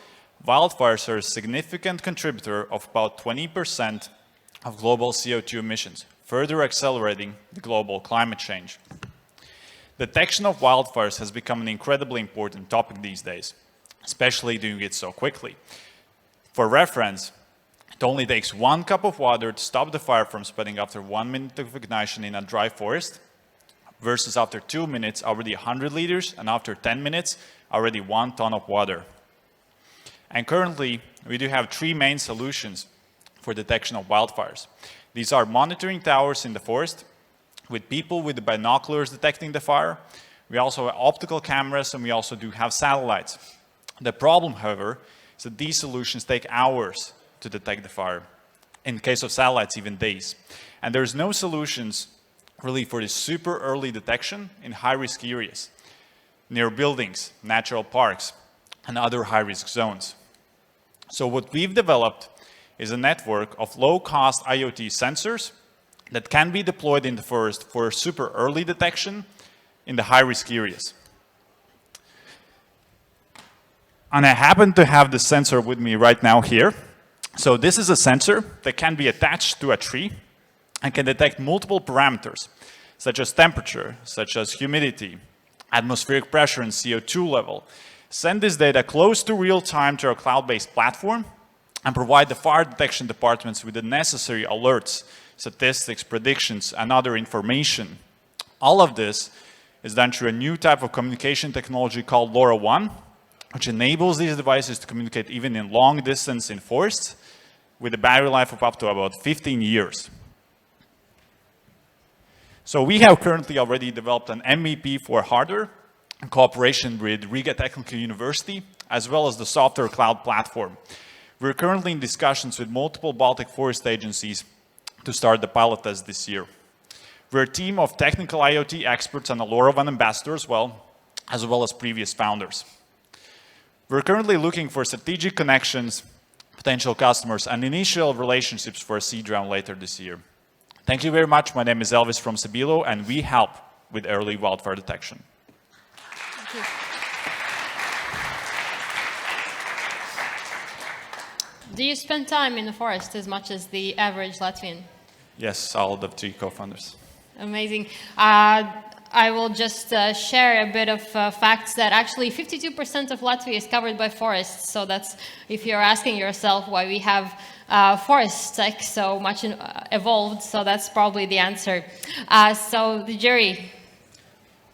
wildfires are a significant contributor of about 20% of global CO2 emissions, further accelerating the global climate change. Detection of wildfires has become an incredibly important topic these days, especially doing it so quickly. For reference, it only takes 1 cup of water to stop the fire from spreading after 1 minute of ignition in a dry forest, versus after 2 minutes, already 100 liters, and after 10 minutes, already 1 ton of water. And currently, we do have 3 main solutions for detection of wildfires. These are monitoring towers in the forest, with people with the binoculars detecting the fire. We also have optical cameras, and we also do have satellites. The problem, however, is that these solutions take hours to detect the fire. In case of satellites, even days. And there's no solutions really for this super early detection in high-risk areas, near buildings, natural parks, and other high-risk zones. So what we've developed is a network of low-cost IoT sensors that can be deployed in the forest for super early detection in the high-risk areas. And I happen to have the sensor with me right now here. So this is a sensor that can be attached to a tree and can detect multiple parameters, such as temperature, such as humidity, atmospheric pressure, and CO2 level. Send this data close to real time to our cloud-based platform and provide the fire detection departments with the necessary alerts, statistics, predictions, and other information. All of this is done through a new type of communication technology called LoRaWAN, which enables these devices to communicate even in long distance in forests with a battery life of up to about 15 years. So we have currently already developed an MVP for hardware in cooperation with Riga Technical University, as well as the software cloud platform. We're currently in discussions with multiple Baltic forest agencies to start the pilot test this year. We're a team of technical IoT experts and a LoRaWAN ambassador as well as previous founders. We're currently looking for strategic connections, potential customers, and initial relationships for a seed round later this year. Thank you very much. My name is Elvis from Sebelo, and we help with early wildfire detection. Thank you. Do you spend time in the forest as much as the average Latvian? Yes, all the 3 co-founders. Amazing. I will just share a bit of facts that actually 52% of Latvia is covered by forests. So that's, if you're asking yourself why we have forest tech so much evolved, so that's probably the answer. So the jury.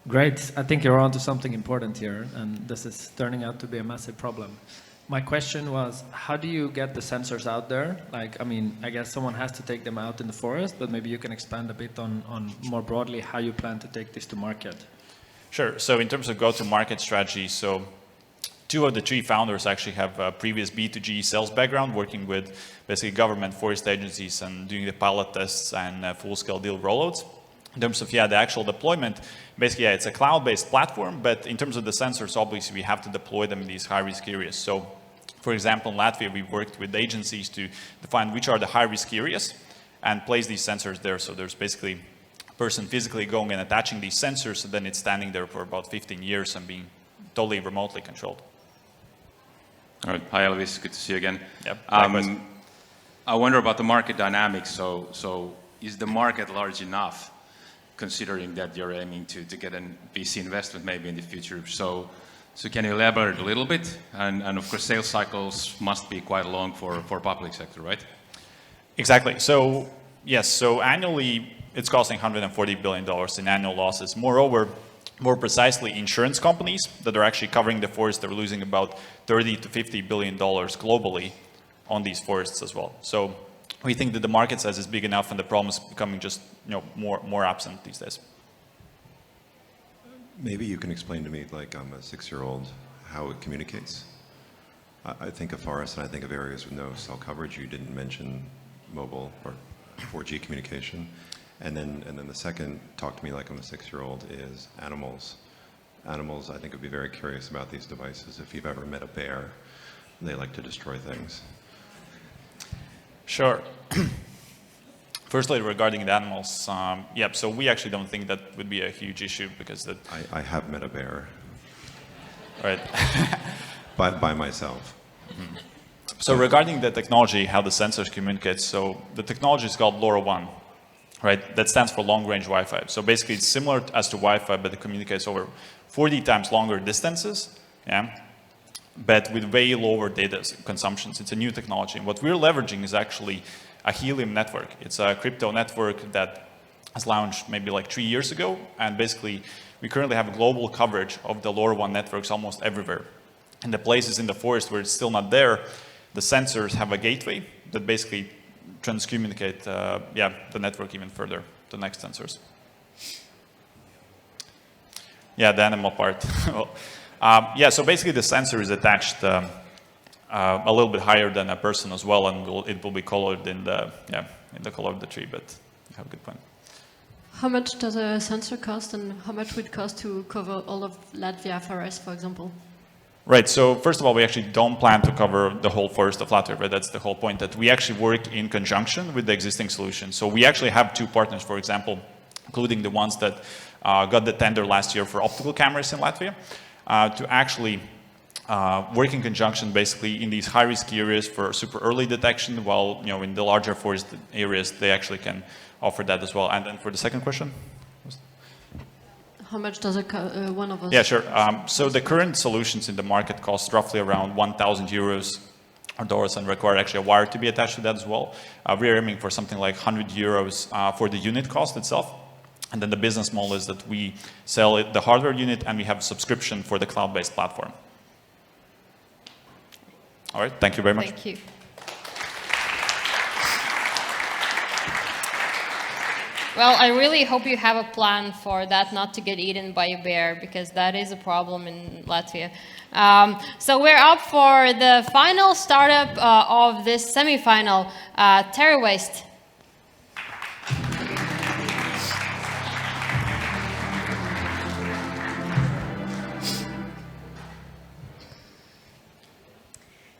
Great. I think you're onto something important here, and this is turning out to be a massive problem. My question was, how do you get the sensors out there? Like, I mean, I guess someone has to take them out in the forest, but maybe you can expand a bit on more broadly how you plan to take this to market. Sure. So in terms of go-to-market strategy, so 2 of the 3 founders actually have a previous B2G sales background, working with basically government forest agencies and doing the pilot tests and full-scale deal rollouts. In terms of, the actual deployment, basically, it's a cloud-based platform, but in terms of the sensors, obviously, we have to deploy them in these high-risk areas. So, for example, in Latvia, we worked with agencies to define which are the high-risk areas, and place these sensors there. So there's basically a person physically going and attaching these sensors, and then it's standing there for about 15 years and being totally remotely controlled. All right. Hi, Elvis. Good to see you again. Yep, I wonder about the market dynamics. So is the market large enough, considering that you're aiming to get an VC investment maybe in the future? So can you elaborate a little bit? And of course, sales cycles must be quite long for public sector, right? Exactly. So yes, so annually it's costing $140 billion in annual losses. Moreover, more precisely, insurance companies that are actually covering the forest are losing about $30 to $50 billion globally on these forests as well. So we think that the market size is big enough, and the problem is becoming just more absent these days. Maybe you can explain to me, like I'm a 6-year-old, how it communicates. I think of forests and I think of areas with no cell coverage. You didn't mention mobile or 4G communication. And then the second, talk to me like I'm a 6-year-old, is animals. Animals, I think, would be very curious about these devices. If you've ever met a bear, they like to destroy things. Sure. Firstly, regarding the animals, yeah, so we actually don't think that would be a huge issue because that... I have met a bear. Right. by myself. Mm-hmm. So regarding the technology, how the sensors communicate, so the technology is called LoRaWAN. Right, that stands for long-range Wi-Fi. So basically, it's similar as to Wi-Fi, but it communicates over 40 times longer distances, yeah, but with way lower data consumptions. It's a new technology. And what we're leveraging is actually a helium network. It's a crypto network that was launched maybe like 3 years ago, and basically, we currently have global coverage of the LoRaWAN networks almost everywhere. And the places in the forest where it's still not there, the sensors have a gateway that basically transcommunicate the network even further, the next sensors. Yeah, the animal part. Well, yeah, so basically the sensor is attached a little bit higher than a person as well, and it will be colored in the color of the tree, but you have a good point. How much does a sensor cost, and how much would it cost to cover all of Latvia forest, for example? Right, so first of all, we actually don't plan to cover the whole forest of Latvia, right? That's the whole point, that we actually work in conjunction with the existing solution. So we actually have 2 partners, for example, including the ones that got the tender last year for optical cameras in Latvia, to actually work in conjunction basically in these high-risk areas for super early detection, while in the larger forest areas, they actually can offer that as well. And then for the second question? How much does one of us? Yeah, sure. So the current solutions in the market cost roughly around 1,000 euros or dollars, and require actually a wire to be attached to that as well. We're aiming for something like 100 euros for the unit cost itself. And then the business model is that we sell the hardware unit and we have a subscription for the cloud-based platform. All right, thank you very much. Thank you. Well, I really hope you have a plan for that not to get eaten by a bear, because that is a problem in Latvia. So we're up for the final startup of this semi-final, TerraWaste.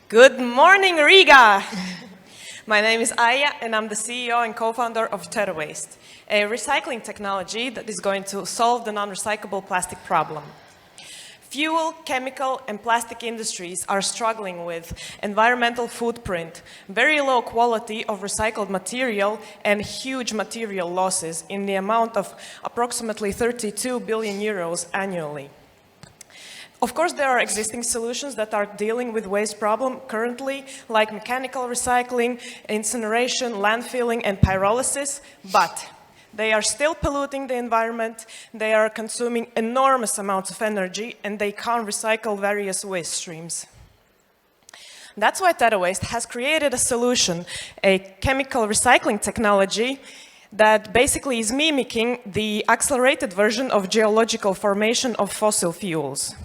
Good morning, Riga! My name is Aya, and I'm the CEO and co-founder of TerraWaste, a recycling technology that is going to solve the non-recyclable plastic problem. Fuel, chemical, and plastic industries are struggling with environmental footprint, very low quality of recycled material, and huge material losses in the amount of approximately 32 billion euros annually. Of course, there are existing solutions that are dealing with waste problem currently, like mechanical recycling, incineration, landfilling, and pyrolysis, but they are still polluting the environment, they are consuming enormous amounts of energy, and they can't recycle various waste streams. That's why TerraWaste has created a solution, a chemical recycling technology that basically is mimicking the accelerated version of geological formation of fossil fuels.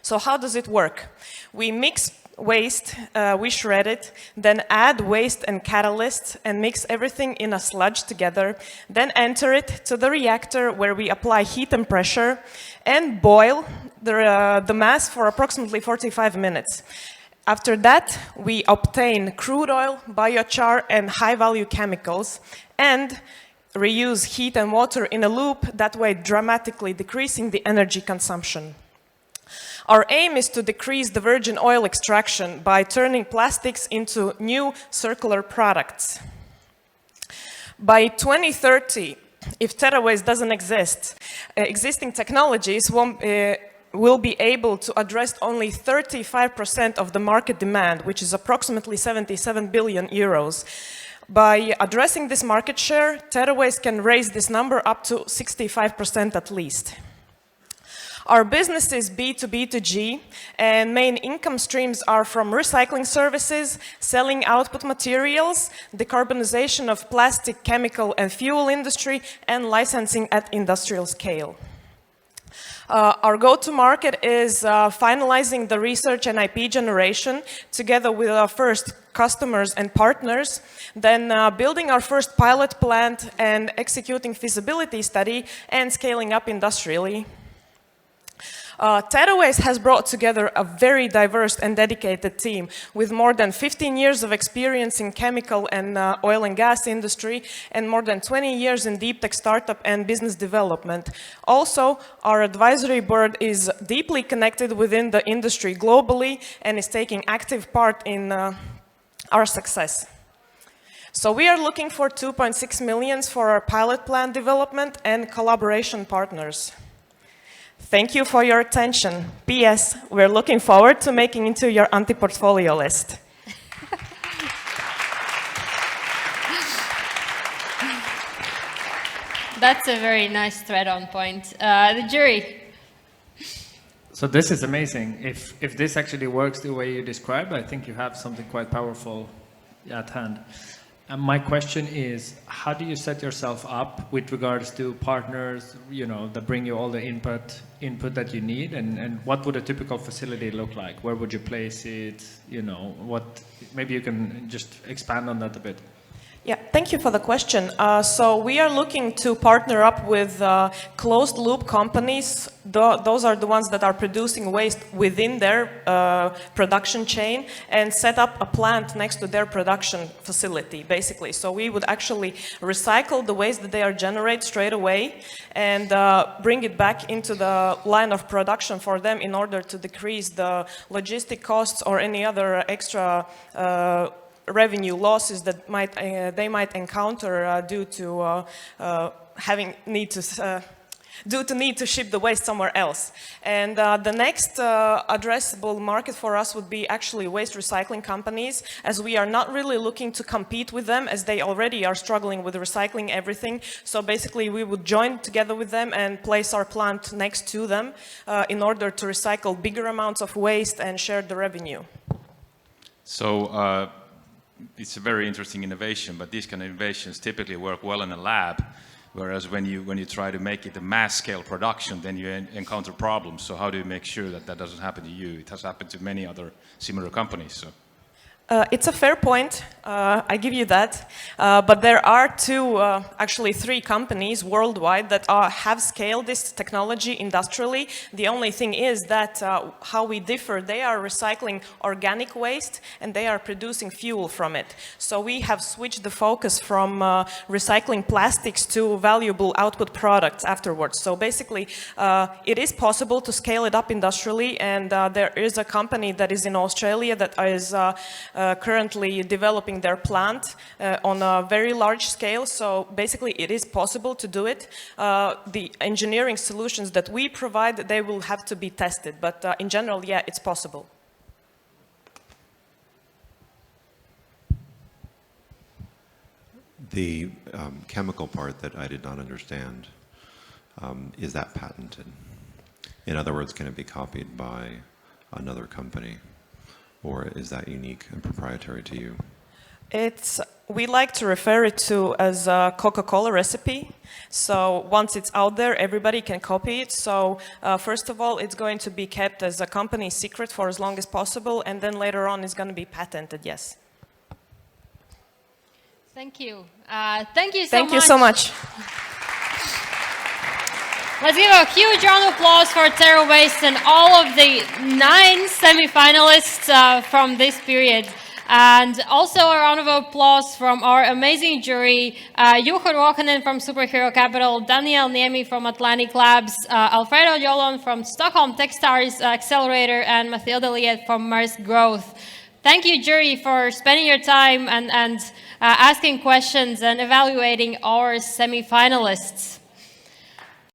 So how does it work? We mix waste, we shred it, then add waste and catalysts and mix everything in a sludge together, then enter it to the reactor where we apply heat and pressure and boil the mass for approximately 45 minutes. After that, we obtain crude oil, biochar, and high-value chemicals, and reuse heat and water in a loop, that way dramatically decreasing the energy consumption. Our aim is to decrease the virgin oil extraction by turning plastics into new circular products. By 2030, if TerraWaste doesn't exist, existing technologies will be able to address only 35% of the market demand, which is approximately 77 billion euros. By addressing this market share, TerraWaste can raise this number up to 65% at least. Our business is B2B2G, and main income streams are from recycling services, selling output materials, decarbonization of plastic, chemical, and fuel industry, and licensing at industrial scale. Our go-to-market is finalizing the research and IP generation together with our first customers and partners, then building our first pilot plant and executing feasibility study and scaling up industrially. TerraWaste has brought together a very diverse and dedicated team with more than 15 years of experience in chemical and oil and gas industry and more than 20 years in deep tech startup and business development. Also, our advisory board is deeply connected within the industry globally and is taking active part in our success. So we are looking for 2.6 million for our pilot plant development and collaboration partners. Thank you for your attention. P.S. We're looking forward to making into your anti-portfolio list. That's a very nice thread on point. The jury. So this is amazing. If this actually works the way you describe, I think you have something quite powerful at hand. And my question is, how do you set yourself up with regards to partners, that bring you all the input that you need, and what would a typical facility look like? Where would you place it? Maybe you can just expand on that a bit. Yeah, thank you for the question. So we are looking to partner up with closed loop companies. Those are the ones that are producing waste within their production chain and set up a plant next to their production facility, basically. So we would actually recycle the waste that they are generate straight away and bring it back into the line of production for them in order to decrease the logistic costs or any other extra revenue losses that they might encounter due to need to ship the waste somewhere else. And the next addressable market for us would be actually waste recycling companies, as we are not really looking to compete with them, as they already are struggling with recycling everything. So basically we would join together with them and place our plant next to them in order to recycle bigger amounts of waste and share the revenue. So it's a very interesting innovation, but these kind of innovations typically work well in a lab, whereas when you try to make it a mass scale production, then you encounter problems. So how do you make sure that that doesn't happen to you? It has happened to many other similar companies. So. It's a fair point, I give you that, but there are actually three companies worldwide that have scaled this technology industrially. The only thing is that how we differ, they are recycling organic waste and they are producing fuel from it. So we have switched the focus from recycling plastics to valuable output products afterwards. So basically, it is possible to scale it up industrially, and there is a company that is in Australia that is currently developing their plant on a very large scale. So basically it is possible to do it. The engineering solutions that we provide, they will have to be tested. But in general, yeah, it's possible. The chemical part that I did not understand, is that patented? In other words, can it be copied by another company? Or is that unique and proprietary to you? We like to refer it to as a Coca-Cola recipe. So once it's out there, everybody can copy it. So first of all, it's going to be kept as a company secret for as long as possible, and then later on it's going to be patented, yes. Thank you. Thank you so much. Thank you so much. Let's give a huge round of applause for TerraWaste and all of the 9 semi-finalists from this period. And also a round of applause from our amazing jury, Juho Ruohonen from Superhero Capital, Daniel Niemi from Atlantic Labs, Alfredo Jolon from Stockholm Techstars Accelerator, and Mathilde Liet from Mars Growth. Thank you, jury, for spending your time and asking questions and evaluating our semi-finalists.